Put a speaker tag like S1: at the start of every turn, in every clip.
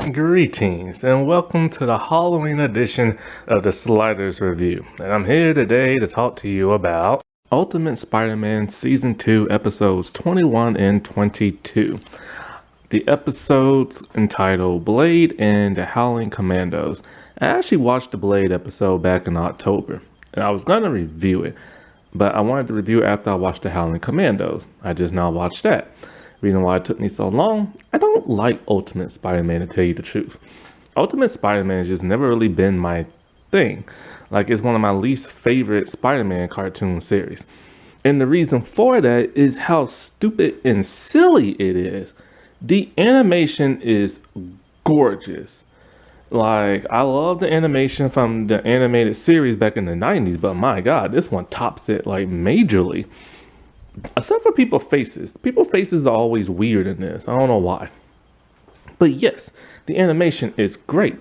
S1: Greetings and welcome to the Halloween edition of the Sliders Review. And I'm here today to talk to you about Ultimate Spider-Man Season 2 episodes 21 and 22. The episodes entitled Blade and the Howling Commandos. I actually watched the Blade episode back in October and I was going to review it, but I wanted to review it after I watched the Howling Commandos. I just now watched that. Reason why it took me so long, I don't like Ultimate Spider-Man, to tell you the truth. Ultimate Spider-Man has just never really been my thing. Like, it's one of my least favorite Spider-Man cartoon series. And the reason for that is how stupid and silly it is. The animation is gorgeous. Like, I love the animation from the animated series back in the 90s, but my God, this one tops it like majorly. Except for people's faces. People's faces are always weird in this. I don't know why. But yes, the animation is great.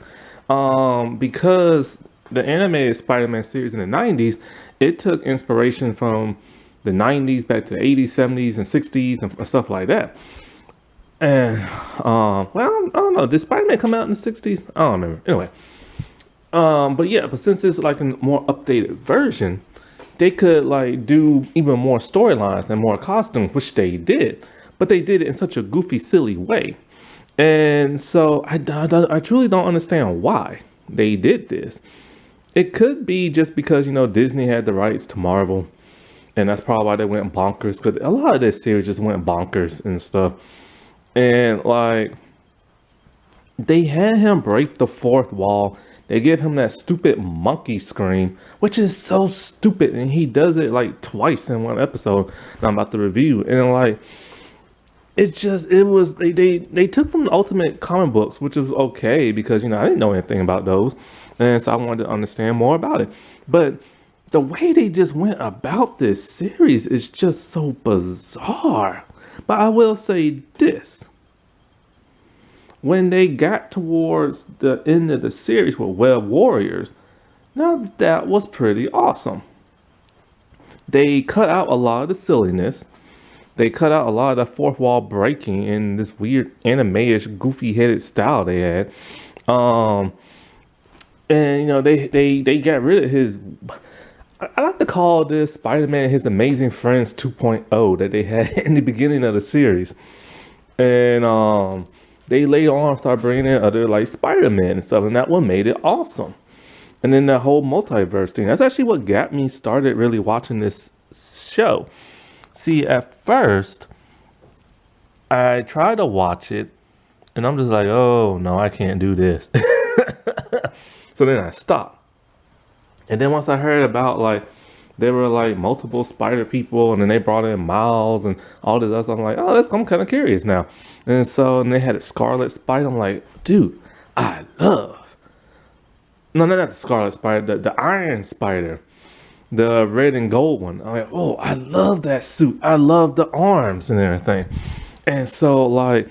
S1: Because the animated Spider-Man series in the 90s, it took inspiration from the 90s back to the 80s, 70s, and 60s and stuff like that. And, well, I don't know. Did Spider-Man come out in the 60s? I don't remember. Anyway. But since it's like a more updated version, they could like do even more storylines and more costumes, which they did, but they did it in such a goofy, silly way. And so I truly don't understand why they did this. It could be just because, you know, Disney had the rights to Marvel, and that's probably why they went bonkers, because a lot of this series just went bonkers and stuff. And like, they had him break the fourth wall. They give him that stupid monkey scream, which is so stupid, and he does it like twice in one episode that I'm about to review. And like, they took from the Ultimate comic books, which was okay because, you know, I didn't know anything about those, and so I wanted to understand more about it. But the way they just went about this series is just so bizarre. But I will say this. When they got towards the end of the series with Web Warriors, now that was pretty awesome. They cut out a lot of the silliness. They cut out a lot of the fourth wall breaking in this weird anime-ish, goofy-headed style they had. And you know, they got rid of his. I like to call this Spider-Man His Amazing Friends 2.0 that they had in the beginning of the series, and they later on started bringing in other like Spider-Man and stuff, and that one made it awesome. And then that whole multiverse thing, that's actually what got me started really watching this show. See, at first, I tried to watch it, and I'm just like, oh no, I can't do this. So then I stopped. And then once I heard about like, there were like multiple spider people, and then they brought in Miles and all this other stuff. I'm like, oh, I'm kind of curious now. And they had a Scarlet Spider. I'm like, dude, I love. No, not the Scarlet Spider, the Iron Spider, the red and gold one. I'm like, oh, I love that suit. I love the arms and everything. And so like,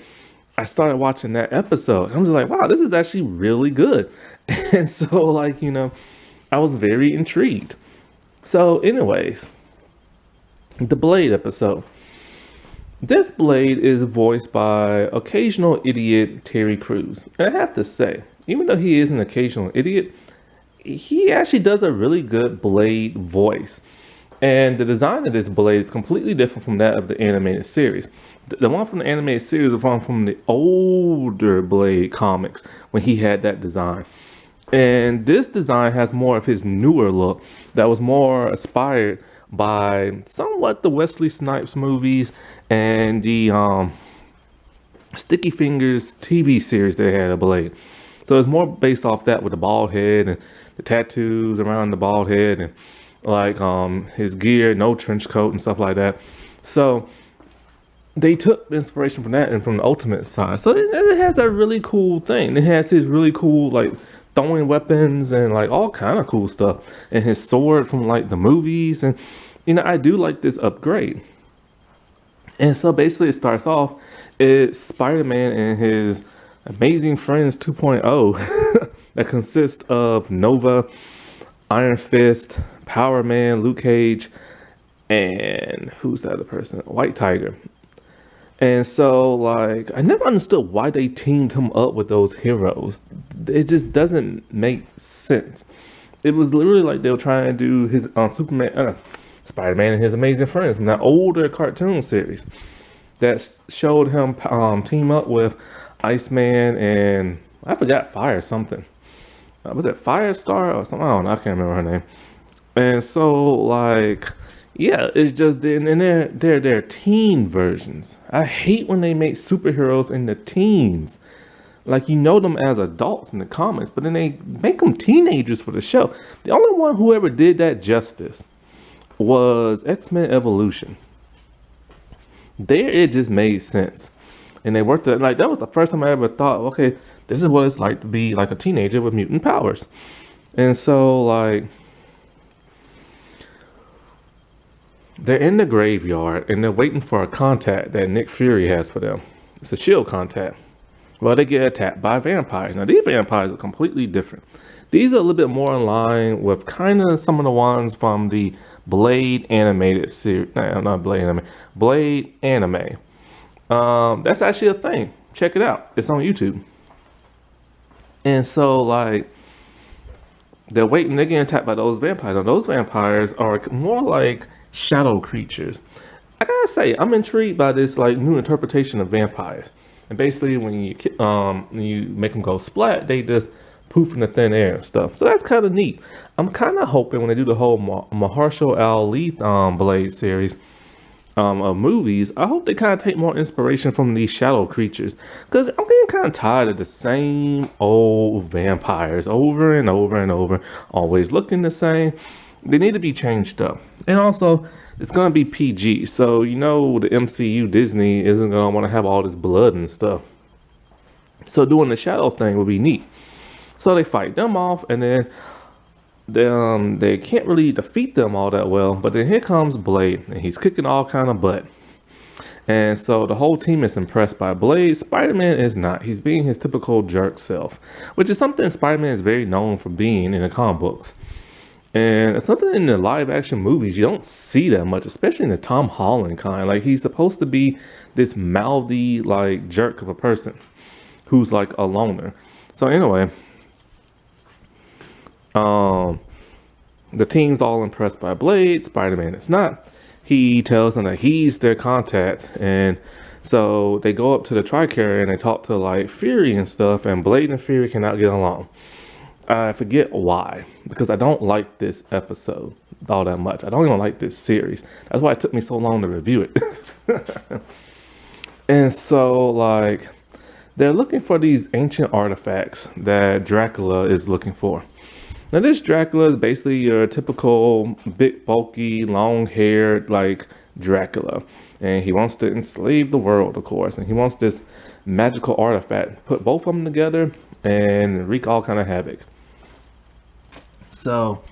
S1: I started watching that episode, and I'm just like, wow, this is actually really good. And so like, you know, I was very intrigued. So anyways, the Blade episode. This Blade is voiced by occasional idiot Terry Crews. And I have to say, even though he is an occasional idiot, he actually does a really good Blade voice. And the design of this Blade is completely different from that of the animated series. The one from the animated series is one from the older Blade comics when he had that design. And this design has more of his newer look that was more inspired by somewhat the Wesley Snipes movies and the Sticky Fingers TV series they had of Blade. So it's more based off that, with the bald head and the tattoos around the bald head, and like his gear, no trench coat and stuff like that. So they took inspiration from that and from the Ultimate side. So it has a really cool thing. It has his really cool like throwing weapons and like all kind of cool stuff, and his sword from like the movies. And you know, I do like this upgrade. And so basically it starts off, it's Spider-Man and his Amazing Friends 2.0 that consists of Nova, Iron Fist, Power Man, Luke Cage, and who's the other person? White Tiger. And so, like, I never understood why they teamed him up with those heroes. It just doesn't make sense. It was literally like they were trying to do his Spider-Man and His Amazing Friends, from that older cartoon series that showed him team up with Iceman and I forgot Fire something. Was it Firestar or something? I don't know. I can't remember her name. And so, like, yeah, it's just and they're teen versions. I hate when they make superheroes in the teens. Like, you know them as adults in the comics, but then they make them teenagers for the show. The only one who ever did that justice was X-Men Evolution. There, it just made sense, and they worked it. Like, that was the first time I ever thought, okay, this is what it's like to be like a teenager with mutant powers. And so, like, they're in the graveyard and they're waiting for a contact that Nick Fury has for them. It's a shield contact. Well, they get attacked by vampires. Now, these vampires are completely different. These are a little bit more in line with kind of some of the ones from the Blade animated series. No, not Blade anime. Blade anime. That's actually a thing. Check it out. It's on YouTube. And so, like, they're waiting. They're getting attacked by those vampires. Now, those vampires are more like shadow creatures. I gotta say, I'm intrigued by this like new interpretation of vampires. And basically, when you make them go splat, they just poof in the thin air and stuff. So that's kind of neat. I'm kind of hoping when they do the whole Mahershala Ali Blade series of movies, I hope they kind of take more inspiration from these shadow creatures. Because I'm getting kind of tired of the same old vampires over and over and over, always looking the same. They need to be changed up. And also, it's going to be PG. So, you know, the MCU Disney isn't going to want to have all this blood and stuff. So doing the shadow thing would be neat. So they fight them off, and then they can't really defeat them all that well. But then here comes Blade, and he's kicking all kind of butt. And so the whole team is impressed by Blade. Spider-Man is not. He's being his typical jerk self, which is something Spider-Man is very known for being in the comic books. And it's something in the live action movies you don't see that much, especially in the Tom Holland kind. Like, he's supposed to be this mouthy, like, jerk of a person who's like a loner. So anyway, the team's all impressed by Blade. Spider-Man is not. He tells them that he's their contact, and so they go up to the Tricarrier and they talk to like Fury and stuff, and Blade and Fury cannot get along. I forget why, because I don't like this episode all that much. I don't even like this series. That's why it took me so long to review it. And so, like, they're looking for these ancient artifacts that Dracula is looking for. Now, this Dracula is basically your typical big, bulky, long-haired, like, Dracula. And he wants to enslave the world, of course. And he wants this magical artifact. Put both of them together and wreak all kind of havoc. So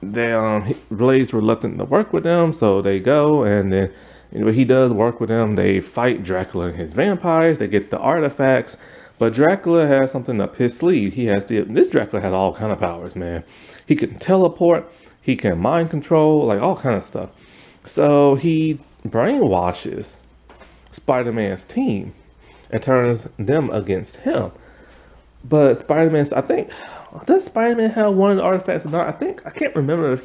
S1: Blade's reluctant to work with them, so they go, and then he does work with them. They fight Dracula and his vampires. They get the artifacts, but Dracula has something up his sleeve. This Dracula has all kind of powers, man. He can teleport, he can mind control, like all kind of stuff. So he brainwashes Spider-Man's team and turns them against him. But Spider-Man, I think, does Spider-Man have one of the artifacts or not? I can't remember if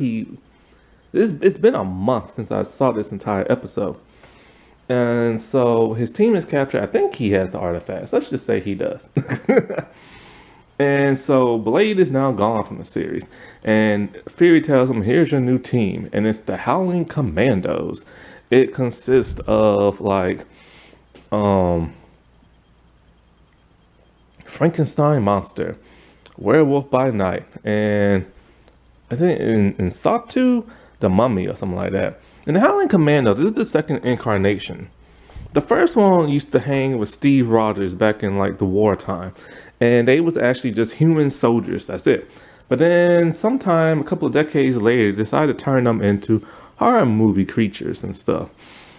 S1: it's been a month since I saw this entire episode. And so his team is captured. I think he has the artifacts. Let's just say he does. And so Blade is now gone from the series. And Fury tells him, here's your new team. And it's the Howling Commandos. It consists of like, Frankenstein monster, werewolf by night, and I think in Satu, the mummy or something like that. And the Howling Commando, this is the second incarnation. The first one used to hang with Steve Rogers back in like the wartime, and they was actually just human soldiers. That's it. But then sometime a couple of decades later, they decided to turn them into horror movie creatures and stuff.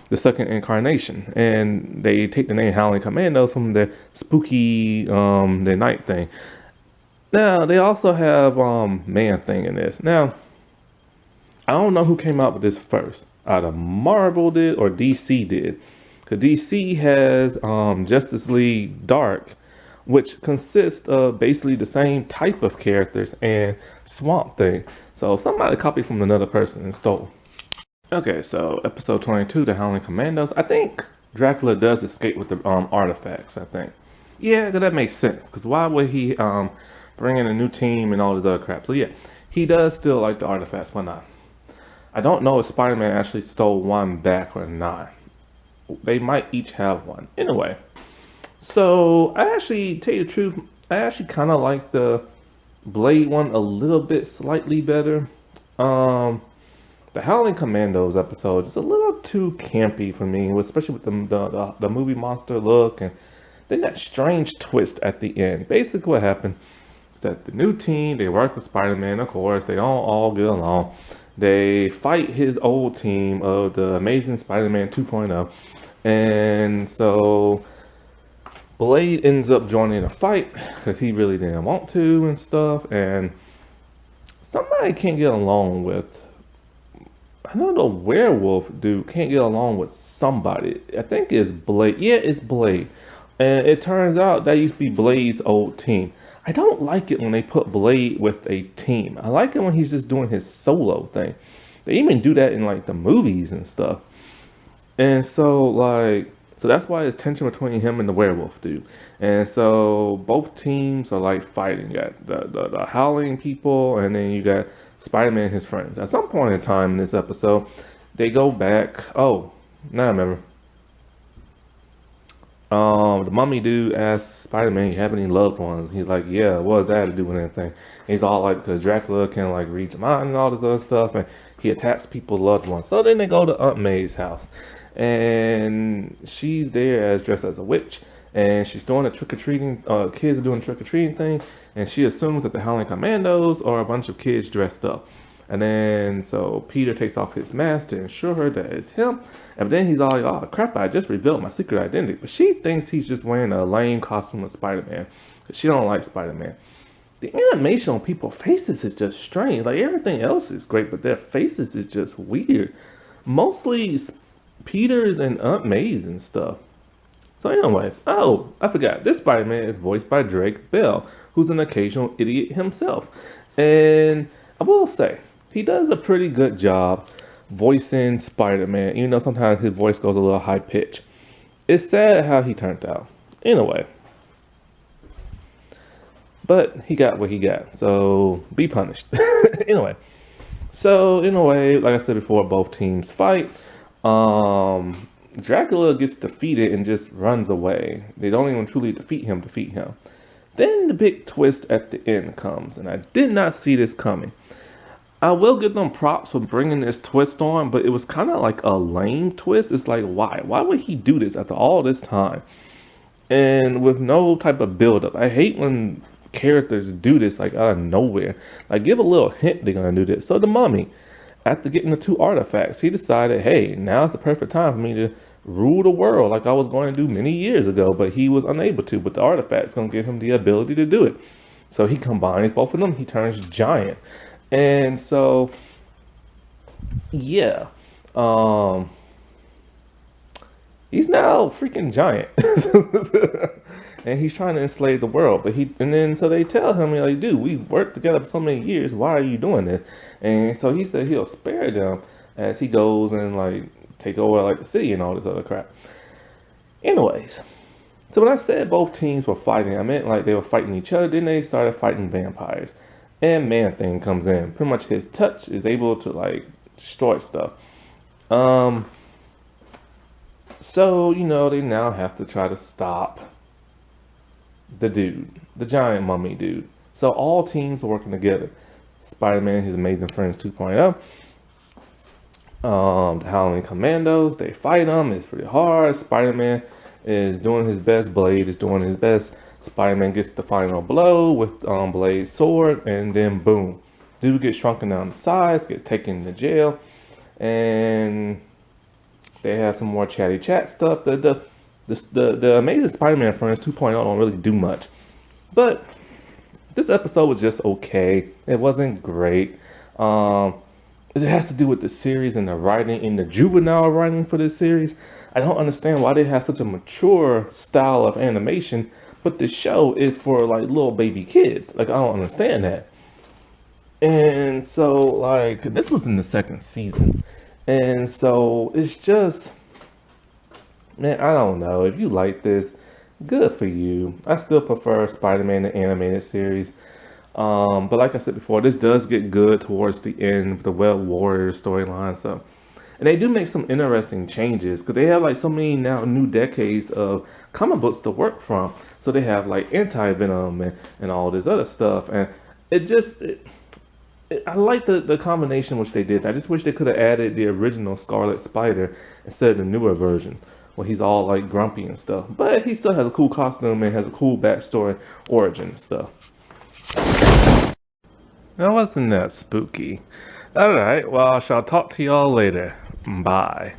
S1: The second incarnation, and they take the name Howling Commandos from the spooky the night thing. Now they also have Man Thing in this. Now I don't know who came out with this first. Either Marvel did or DC did, The DC has Justice League Dark, which consists of basically the same type of characters and Swamp Thing. So somebody copied from another person and stole. Okay, so episode 22, the Howling Commandos. I think Dracula does escape with the artifacts, I think. Yeah, that makes sense. Because why would he bring in a new team and all this other crap? So yeah, he does still like the artifacts, why not? I don't know if Spider-Man actually stole one back or not. They might each have one. Anyway, so I actually, tell you the truth, I actually kind of like the Blade one a little bit slightly better. The Howling Commandos episode is a little too campy for me, especially with the movie monster look and then that strange twist at the end. Basically what happened is that the new team, they work with Spider-Man, of course, they don't all get along. They fight his old team of the Amazing Spider-Man 2.0. And so Blade ends up joining the fight because he really didn't want to and stuff. And somebody can't get along with, I know the werewolf dude can't get along with somebody. I think it's Blade. Yeah, it's Blade. And it turns out that used to be Blade's old team. I don't like it when they put Blade with a team. I like it when he's just doing his solo thing. They even do that in like the movies and stuff. And so like, so that's why there's tension between him and the werewolf dude. And so both teams are like fighting. You got the Howling people, and then you got Spider-Man and his friends. At some point in time in this episode, they go back. Oh, now I remember. The mummy dude asks Spider-Man, "You have any loved ones?" He's like, "Yeah, what does that have to do with anything?" And he's all like, because Dracula can like read your mind and all this other stuff, and he attacks people's loved ones. So then they go to Aunt May's house, and she's there as dressed as a witch, and she's doing a trick-or-treating, kids are doing a trick-or-treating thing, and she assumes that the Howling Commandos are a bunch of kids dressed up. And then, so Peter takes off his mask to ensure her that it's him. And then he's all like, oh crap, I just revealed my secret identity. But she thinks he's just wearing a lame costume of Spider-Man. Because she don't like Spider-Man. The animation on people's faces is just strange. Like everything else is great, but their faces is just weird. Mostly Peter's and Aunt May's and stuff. So anyway, oh, I forgot. This Spider-Man is voiced by Drake Bell, who's an occasional idiot himself. And I will say, he does a pretty good job voicing Spider-Man. You know, sometimes his voice goes a little high pitch. It's sad how he turned out. Anyway. But he got what he got. So be punished. Anyway. So in a way, like I said before, both teams fight. Dracula gets defeated and just runs away. They don't even truly defeat him. Then the big twist at the end comes, and I did not see this coming. I will give them props for bringing this twist on, but it was kind of like a lame twist. It's like, why? Why would he do this after all this time? And with no type of build-up. I hate when characters do this like out of nowhere. Like give a little hint they're going to do this. So the mummy, after getting the 2 artifacts, he decided, hey, now's the perfect time for me to rule the world like I was going to do many years ago, but he was unable to. But the artifact's going to give him the ability to do it. So he combines both of them. He turns giant. And so, yeah, he's now freaking giant, and he's trying to enslave the world. But so they tell him, like, dude, we worked together for so many years. Why are you doing this? And so he said he'll spare them as he goes and like take over like the city and all this other crap. Anyways, so when I said both teams were fighting, I meant like they were fighting each other. Then they started fighting vampires. And Man-Thing comes in. Pretty much his touch is able to like destroy stuff. So, you know, they now have to try to stop the dude, the giant mummy dude. So all teams are working together. Spider-Man and his Amazing Friends 2.0. The Howling Commandos, they fight them. It's pretty hard. Spider-Man is doing his best. Blade is doing his best. Spider-Man gets the final blow with Blade's sword, and then boom, dude gets shrunken down to size, gets taken to jail, and they have some more chatty chat stuff. The Amazing Spider-Man Friends 2.0 don't really do much, but this episode was just okay. It wasn't great. It has to do with the series and the writing and the juvenile writing for this series. I don't understand why they have such a mature style of animation, but the show is for like little baby kids. Like I don't understand that. And so like this was in the second season. And so it's just, man, I don't know. If you like this, good for you. I still prefer Spider-Man the animated series. But like I said before, this does get good towards the end with the Web Warrior storyline. So, and they do make some interesting changes because they have like so many now new decades of comic books to work from. So they have like anti-venom and all this other stuff, and it just I like the combination which they did. I just wish they could have added the original Scarlet Spider instead of the newer version where he's all like grumpy and stuff. But he still has a cool costume and has a cool backstory, origin and stuff. That wasn't that spooky. Alright, well, I shall talk to y'all later. Bye.